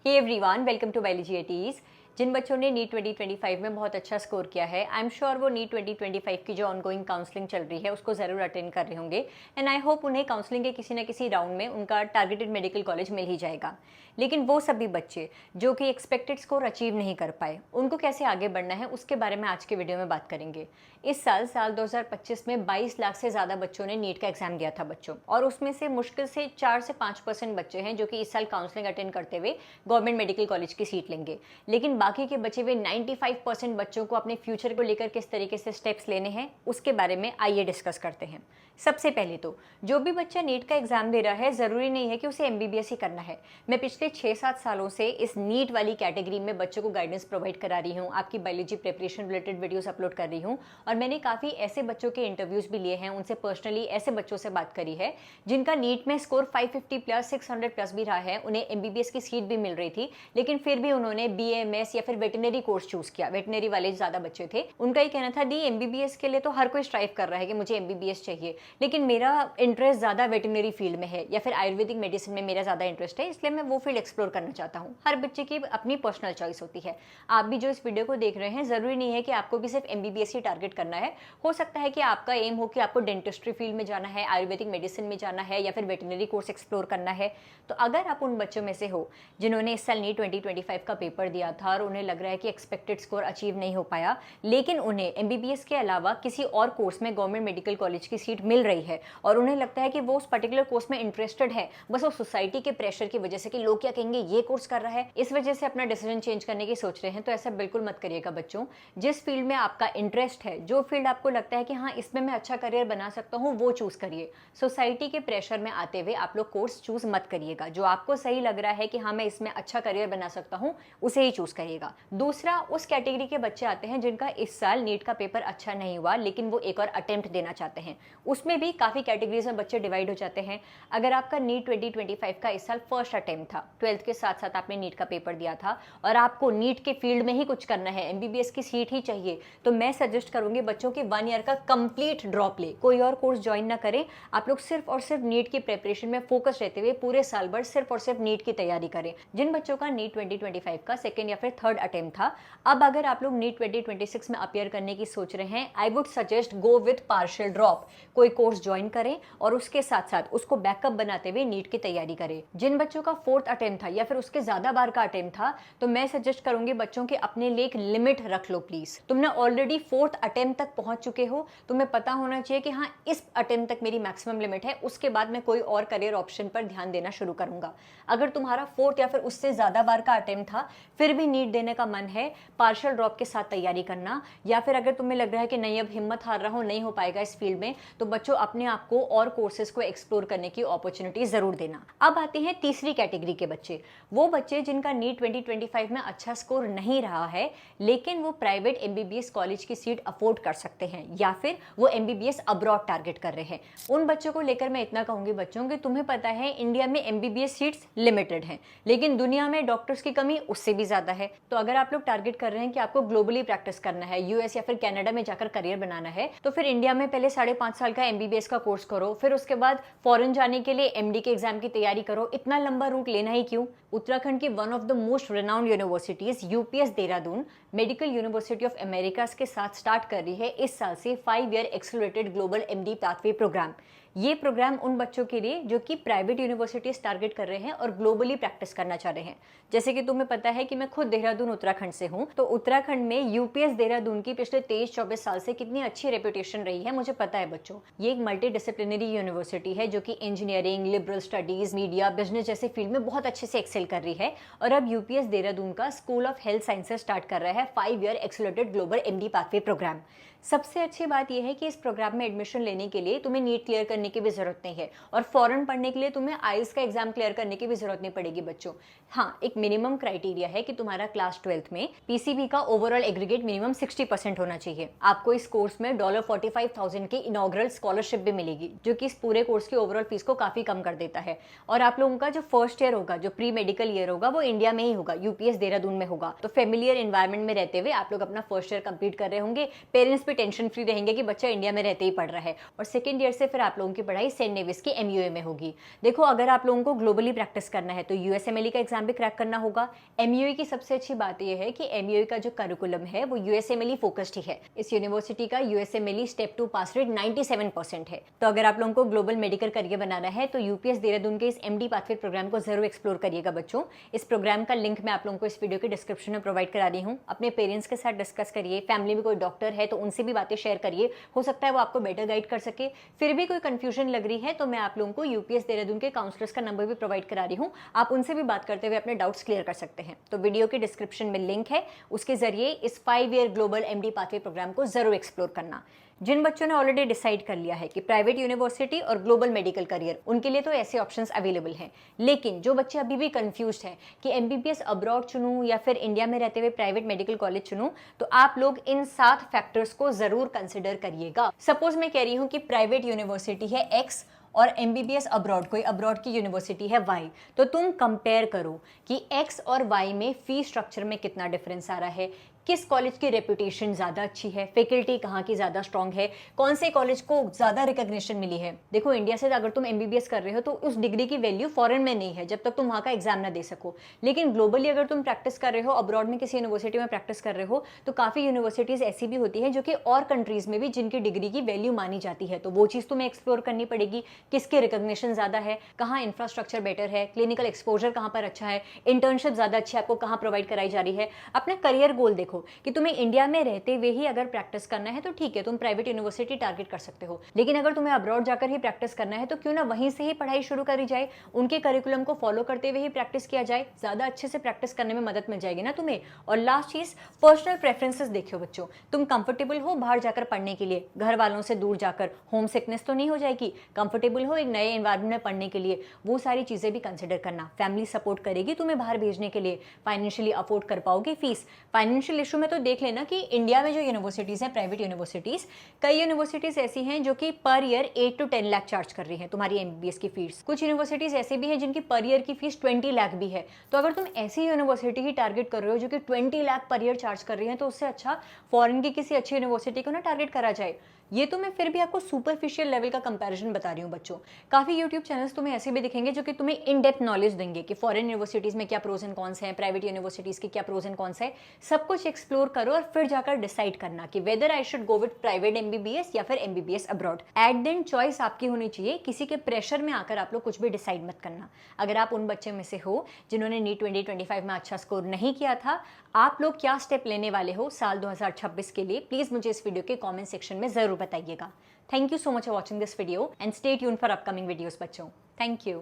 Hey everyone, welcome to biology eighties. जिन बच्चों ने नीट 2025 में बहुत अच्छा स्कोर किया है, आई एम श्योर वो नीट 2025 की जो ऑनगोइंग काउंसलिंग चल रही है उसको ज़रूर अटेंड कर रहे होंगे। एंड आई होप उन्हें काउंसलिंग के किसी न किसी राउंड में उनका टारगेटेड मेडिकल कॉलेज मिल ही जाएगा। लेकिन वो सभी बच्चे जो कि एक्सपेक्टेड स्कोर अचीव नहीं कर पाए, उनको कैसे आगे बढ़ना है उसके बारे में आज के वीडियो में बात करेंगे। इस साल 2025 में 22 लाख से ज़्यादा बच्चों ने नीट का एग्जाम दिया था बच्चों, और उसमें से मुश्किल से 4 से 5% बच्चे हैं जो कि इस साल काउंसलिंग अटेंड करते हुए गवर्नमेंट मेडिकल कॉलेज की सीट लेंगे। लेकिन बाकी के बचे हुए 95% बच्चों को अपने फ्यूचर को लेकर किस तरीके से स्टेप्स लेने हैं उसके बारे में आइए डिस्कस करते हैं। सबसे पहले तो जो भी बच्चा नीट का एग्जाम दे रहा है, ज़रूरी नहीं है कि उसे एमबीबीएस ही करना है। मैं पिछले 6-7 सालों से इस नीट वाली कैटेगरी में बच्चों को गाइडेंस प्रोवाइड करा रही हूँ, आपकी biology preparation related videos upload कर रही हूँ, और मैंने काफ़ी ऐसे बच्चों के इंटरव्यूज़ भी लिए हैं, उनसे पर्सनली ऐसे बच्चों से बात करी है जिनका नीट में स्कोर 550 प्लस 600 प्लस भी रहा है, उन्हें एमबीबीएस की सीट भी मिल रही थी, लेकिन फिर भी उन्होंने बीएमएस या फिर वेटनरी कोर्स चूज़ किया। वेटनरी वाले ज़्यादा बच्चे थे, उनका ही कहना था दी एमबीबीएस के लिए तो हर कोई स्ट्राइव कर रहा है कि मुझे एमबीबीएस चाहिए, लेकिन मेरा इंटरेस्ट ज़्यादा वेटनरी फील्ड में है या फिर आयुर्वेदिक मेडिसिन में मेरा ज़्यादा इंटरेस्ट है, इसलिए मैं वो फील्ड एक्सप्लोर करना चाहता हूँ। हर बच्चे की अपनी पर्सनल चॉइस होती है। आप भी जो इस वीडियो को देख रहे हैं, ज़रूरी नहीं है कि आपको भी सिर्फ एमबीबीएस ही टारगेट करना है। हो सकता है कि आपका एम हो कि आपको डेंटिस्ट्री फील्ड में जाना है, आयुर्वेदिक मेडिसिन में जाना है, या फिर वेटनरी कोर्स एक्सप्लोर करना है। तो अगर आप उन बच्चों में से हो जिन्होंने इस साल नीट 2025 का पेपर दिया था और उन्हें लग रहा है कि एक्सपेक्टेड स्कोर अचीव नहीं हो पाया, लेकिन उन्हें एमबीबीएस के अलावा किसी और कोर्स में गवर्नमेंट मेडिकल कॉलेज की सीट मिल रही है और उन्हें लगता है कि वो उस पर्टिकुलर कोर्स में इंटरेस्टेड है, बस वो सोसाइटी के प्रेशर की वजह से कि लोग क्या कहेंगे ये कोर्स कर रहा है, इस वजह से अपना डिसीजन चेंज करने की सोच रहे हैं, तो ऐसा बिल्कुल मत करिएगा बच्चों। जिस फील्ड में आपका इंटरेस्ट है, जो फील्ड आपको लगता है कि हाँ इसमें मैं अच्छा करियर बना सकता हूँ, वो चूज करिए। सोसाइटी के प्रेशर में आते हुए आप लोग कोर्स चूज मत करिएगा। जो आपको सही लग रहा है कि हाँ मैं इसमें अच्छा करियर बना सकता हूँ, उसे ही चूज करिएगा। दूसरा, उस कैटेगरी के बच्चे आते हैं जिनका इस साल नीट का पेपर अच्छा नहीं हुआ, लेकिन वो एक और अटेम्प्ट देना चाहते हैं। उसमें भी काफी कैटेगरीज में बच्चे डिवाइड हो जाते हैं। अगर आपका नीट 2025 का इस साल फर्स्ट अटेम्प्ट था, 12th के साथ साथ आपने नीट का पेपर दिया था और आपको नीट के फील्ड में ही कुछ करना है, एमबीबीएस की सीट ही चाहिए, तो मैं सजेस्ट करूंगी बच्चों के 1 ईयर का कंप्लीट ड्रॉप ले, कोई और कोर्स ज्वाइन ना करें। आप लोग सिर्फ और सिर्फ नीट की प्रिपरेशन में फोकस रहते हुए पूरे साल भर सिर्फ और सिर्फ नीट की तैयारी करें। जिन बच्चों का नीट 2025 का सेकेंड या फिर थर्ड अटेम्प्ट था, अब अगर आप लोग नीट 2026 में अपियर करने की सोच रहे हैं, I would suggest go with partial drop. कोई कोर्स ज्वाइन करें और उसके साथ साथ उसको बैकअप बनाते हुए नीट की तैयारी करें। जिन बच्चों का फोर्थ अटेम्प्ट था या फिर उसके ज्यादा बार का अटेम्प्ट था, तो मैं सजेस्ट करूंगी बच्चों के अपने लिए एक लिमिट रख लो प्लीज। तुमने ऑलरेडी फोर्थ अटेम्प्ट तक पहुंच चुके हो, तुम्हें पता होना चाहिए कि हाँ इस अटेम्प्ट तक मेरी मैक्सिमम लिमिट है, उसके बाद मैं कोई और करियर ऑप्शन पर ध्यान देना शुरू करूंगा। अगर तुम्हारा फोर्थ या फिर उससे ज्यादा बार का अटेम्प्ट था, फिर भी नीट देने का मन है, पार्शियल ड्रॉप के साथ तैयारी करना। या फिर अगर तुम्हें लग रहा है कि नहीं अब हिम्मत हार रहा हूं, नहीं हो पाएगा इस फील्ड में, तो बच्चों अपने आप को और कोर्सेज को एक्सप्लोर करने की अपॉर्चुनिटी जरूर देना। अब आते हैं तीसरी कैटेगरी के बच्चे, वो बच्चे जिनका नीट 2025 में अच्छा स्कोर नहीं रहा है, लेकिन वो प्राइवेट एमबीबीएस कॉलेज की सीट अफोर्ड कर सकते हैं या फिर वो एमबीबीएस अब्रॉड टारगेट कर रहे हैं। उन बच्चों को लेकर मैं इतना कहूंगी बच्चों कि तुम्हें पता है इंडिया में एमबीबीएस सीट्स लिमिटेड हैं, लेकिन दुनिया में डॉक्टर्स की कमी उससे भी ज्यादा है। तो अगर आप लोग टारगेट कर रहे हैं कि आपको ग्लोबली प्रैक्टिस करना है, यूएस या फिर कनाडा में जाकर करियर बनाना है, तो फिर इंडिया में पहले 5.5 साल का एमबीबीएस का कोर्स करो, फिर उसके बाद फॉरेन जाने के लिए एमडी के एग्जाम की तैयारी करो। इतना लंबा रूट लेना ही क्यों? उत्तराखंड की one of the most renowned universities UPS Dehradun medical university of America के साथ स्टार्ट कर रही है इस साल से 5 year accelerated global MD pathway program. ये प्रोग्राम उन बच्चों के लिए जो कि प्राइवेट यूनिवर्सिटीज टारगेट कर रहे हैं और ग्लोबली प्रैक्टिस करना चाह रहे हैं। जैसे कि तुम्हें पता है कि मैं खुद देहरादून उत्तराखंड से हूँ, तो उत्तराखंड में यूपीएस देहरादून की पिछले 23-24 साल से कितनी अच्छी रेपुटेशन रही है मुझे पता है बच्चों। ये एक मल्टी डिसिप्लिनरी यूनिवर्सिटी है जो कि engineering, liberal studies, media, business जैसे फील्ड में बहुत अच्छे से एक्सेल कर रही है। और अब यूपीएस देहरादून का school of health sciences start कर रहा है 5 year accelerated global MD pathway program. सबसे अच्छी बात यह है कि इस प्रोग्राम में एडमिशन लेने के लिए तुम्हें नीट क्लियर करने की भी जरूरत नहीं है, और फॉरेन पढ़ने के लिए तुम्हें आइल्स का एग्जाम क्लियर करने की भी जरूरत नहीं पड़ेगी बच्चों। हाँ, एक मिनिमम क्राइटेरिया है कि तुम्हारा क्लास 12th में पीसीबी का ओवरऑल एग्रीगेट मिनिमम 60% होना चाहिए। आपको इस कोर्स में $45,000 की इनॉग्रल स्कॉलरशिप भी मिलेगी, जो कि इस पूरे कोर्स की ओवरऑल फीस को काफी कम कर देता है। और आप लोगों का जो फर्स्ट ईयर होगा, जो प्री मेडिकल ईयर होगा, वो इंडिया में ही होगा, यूपीएस देहरादून में होगा। तो फेमिलियर एनवायरमेंट में रहते हुए आप लोग अपना फर्स्ट ईयर कंप्लीट कर रहे होंगे। पेरेंट्स भी टेंशन फ्री रहेंगे कि बच्चा इंडिया में रहते ही पढ़ रहा है। और सेकेंड ईयर से फिर आप लोगों की पढ़ाई सेंट नेविस की MUA में होगी। देखो, अगर आप लोगों को ग्लोबली प्रैक्टिस करना है तो USMLE का एग्जाम भी क्रैक करना होगा। MUA की सबसे अच्छी बात यह है कि MUA का जो करिकुलम है वो USMLE फोकस्ड ही है। इस यूनिवर्सिटी का USMLE स्टेप 2 पास रेट 97% है। तो अगर आप लोगों को ग्लोबल मेडिकल करियर बनाना है तो UPS देहरादून के इस MD पाथवे प्रोग्राम को जरूर एक्सप्लोर करिएगा बच्चों। इस प्रोग्राम का लिंक मैं आप लोगों को इस वीडियो के डिस्क्रिप्शन में प्रोवाइड करा रही हूँ। अपने पेरेंट्स के साथ डिस्कस करिए, फैमिली में कोई डॉक्टर है तो उनसे भी बातें शेयर करिए, हो सकता है वो आपको बेटर गाइड कर सके। फिर भी कोई कंफ्यूजन लग रही है तो मैं आप लोगों को UPS देहरादून के काउंसलर्स का नंबर भी प्रोवाइड करा रही हूँ, आप उनसे भी बात करते हुए अपने डाउट्स क्लियर कर सकते हैं। तो वीडियो के डिस्क्रिप्शन में लिंक है, उसके जरिए इस 5 year global MD pathway program को जरूर एक्सप्लोर करना। जिन बच्चों ने ऑलरेडी डिसाइड कर लिया है कि प्राइवेट यूनिवर्सिटी और ग्लोबल मेडिकल करियर, उनके लिए तो ऐसे ऑप्शंस अवेलेबल हैं। लेकिन जो बच्चे अभी भी कंफ्यूज्ड हैं कि MBBS अब्रॉड चुनूं या फिर इंडिया में रहते हुए प्राइवेट मेडिकल कॉलेज चुनूं, तो आप लोग इन 7 फैक्टर्स को जरूर कंसिडर करिएगा। सपोज मैं कह रही हूँ कि प्राइवेट यूनिवर्सिटी है X और MBBS अब्रॉड, कोई अब्रॉड की यूनिवर्सिटी है Y, तो तुम कंपेयर करो कि X और Y में फी स्ट्रक्चर में कितना डिफरेंस आ रहा है, किस कॉलेज की रेपुटेशन ज़्यादा अच्छी है, फैकल्टी कहाँ की ज़्यादा स्ट्रांग है, कौन से कॉलेज को ज़्यादा रिकॉग्निशन मिली है। देखो, इंडिया से अगर तुम MBBS कर रहे हो तो उस डिग्री की वैल्यू फॉरेन में नहीं है जब तक तुम वहाँ का एग्जाम ना दे सको। लेकिन ग्लोबली अगर तुम प्रैक्टिस कर रहे हो, अब्रॉड में किसी यूनिवर्सिटी में प्रैक्टिस कर रहे हो, तो काफ़ी यूनिवर्सिटीज़ ऐसी भी होती है जो कि और कंट्रीज़ में भी जिनकी डिग्री की वैल्यू मानी जाती है। तो वो चीज़ तुम्हें एक्सप्लोर करनी पड़ेगी, किसके रिकॉग्निशन ज़्यादा है, कहाँ इंफ्रास्ट्रक्चर बेटर है, क्लिनिकल एक्सपोजर कहाँ पर अच्छा है, इंटर्नशिप ज़्यादा अच्छी है, आपको कहाँ प्रोवाइड कराई जा रही है। अपना करियर गोल देखो कि तुम्हें इंडिया में रहते हुए ही अगर प्रैक्टिस करना है तो ठीक है, तुम प्राइवेट यूनिवर्सिटी टारगेट कर सकते हो। लेकिन अगर तुम्हें अब्रॉड जाकर ही प्रैक्टिस करना है तो क्यों ना वहीं से ही पढ़ाई शुरू करी जाए, उनके करिकुलम को फॉलो करते हुए ही प्रैक्टिस किया जाए, ज़्यादा अच्छे से प्रैक्टिस करने में मदद मिल जाएगी ना तुम्हें। और लास्ट चीज़, पर्सनल प्रेफरेंसेस देखियो बच्चों, तुम कंफर्टेबल हो बाहर जाकर पढ़ने के लिए, घर वालों से दूर जाकर, होम सिकनेस तो नहीं हो जाएगी, कंफर्टेबल हो एक नए एनवायरमेंट में पढ़ने के लिए, वो सारी चीज़ें भी कंसिडर करना। फैमिली सपोर्ट करेगी तुम्हें बाहर भेजने के लिए, फाइनेंशियली अफोर्ड कर पाओगे फीस। फाइनेंशियल इशू में तो देख लेना कि इंडिया में जो यूनिवर्सिटीज़ हैं प्राइवेट यूनिवर्सिटीज़, कई यूनिवर्सिटीज़ ऐसी हैं जो कि per year 8 to 10 lakh charge कर रही हैं तुम्हारी MBBS की फीस। कुछ यूनिवर्सिटीज़ ऐसी भी हैं जिनकी पर ईयर की फीस 20 लाख भी है। तो अगर तुम ऐसी यूनिवर्सिटी ही टारगेट कर रहे हो जो कि 20 लाख पर ईयर चार्ज कर रही है, तो उससे अच्छा फॉरेन की किसी अच्छी यूनिवर्सिटी को ना टारगेट करा जाए। ये तो मैं फिर भी आपको सुपरफिशियल लेवल का कंपैरिजन बता रही हूँ बच्चों। काफ़ी यूट्यूब चैनल्स तुम्हें ऐसे भी दिखेंगे जो कि तुम्हें इन डेप्थ नॉलेज देंगे कि फॉरेन यूनिवर्सिटीज़ में क्या प्रोज एंड कॉन्स हैं, प्राइवेट यूनिवर्सिटीज़ के क्या प्रोज एंड कॉन्स है। सब कुछ एक्सप्लोर करो और फिर जाकर डिसाइड करना कि whether I should go with private MBBS या फिर MBBS abroad. At then choice आपकी होनी चाहिए, किसी के प्रेशर में आकर आप लोग कुछ भी डिसाइड मत करना। अगर आप उन बच्चे में से हो जिन्होंने नीट 2025 में अच्छा स्कोर नहीं किया था, आप लोग क्या स्टेप लेने वाले हो साल 2026 के लिए, प्लीज़ मुझे इस वीडियो के कॉमेंट सेक्शन में ज़रूर बताइएगा। Thank you so much for watching this video and stay tuned for upcoming videos बच्चों। Thank you.